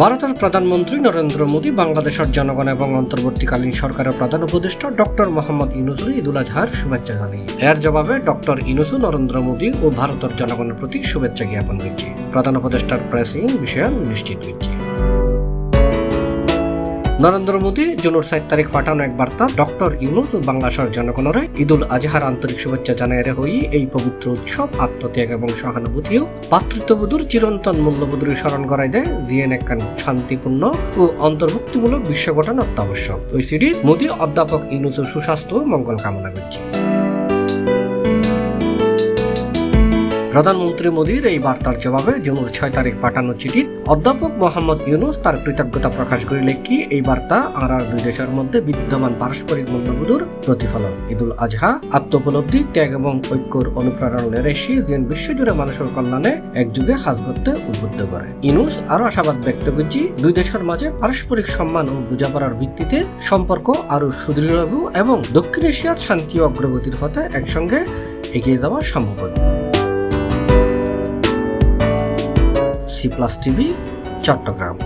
ভারতের প্রধানমন্ত্রী নরেন্দ্র মোদী বাংলাদেশের জনগণ এবং অন্তর্বর্তীকালীন সরকারের প্রধান উপদেষ্টা ডক্টর মোহাম্মদ ইউনূসের ঈদুল আজহার শুভেচ্ছা জানিয়ে এর জবাবে ডক্টর ইউনূস নরেন্দ্র মোদী ও ভারতের জনগণের প্রতি শুভেচ্ছা জ্ঞাপন করেছে। প্রধান উপদেষ্টার প্রেসিং বিষয়ে নিশ্চিত হয়েছে। নরেন্দ্র মোদী জুনের 7 তারিখ পাঠানো এক বার্তা ডক্টর ইউনূস ও বাংলাদেশের জনগণের ঈদুল আজহার আন্তরিক শুভেচ্ছা জানায় হই এই পবিত্র উৎসব আত্মত্যাগ এবং সহানুভূতি ও ভাতৃত্ববোধের চিরন্তন মূল্যবোধের স্মরণ করাই দেয় জিএন একখান শান্তিপূর্ণ ও অন্তর্ভুক্তিমূলক বিশ্ব গঠন অত্যাবশ্যক। ওই সিডি মোদী অধ্যাপক ইউনূসের সুস্বাস্থ্য ও মঙ্গল কামনা করছে। প্রধানমন্ত্রী মোদীর এই বার্তার জবাবে জুনের 6 তারিখ পাঠানো চিঠিত অধ্যাপক মোহাম্মদ ইউনূস তার কৃতজ্ঞতা প্রকাশ করে লেখি এই বার্তা আর দুই দেশের মধ্যে বিদ্যমান পারস্পরিক মূল্যবোধের প্রতিফলন। ঈদুল আজহা আত্মোপলব্ধি, ত্যাগ এবং ঐক্যর অনুপ্রেরণ লেরেসি যেন বিশ্বজুড়ে মানুষের কল্যাণে একযুগে হাজ করতে উদ্বুদ্ধ করে। ইউনূস আরো আশাবাদ ব্যক্ত করছি দুই দেশের মাঝে পারস্পরিক সম্মান ও বোঝাপড়ার ভিত্তিতে সম্পর্ক আরো সুদৃঢ় এবং দক্ষিণ এশিয়ার শান্তি ও অগ্রগতির পথে একসঙ্গে এগিয়ে যাওয়া সম্ভব হবে। C+ TV, Chittagong.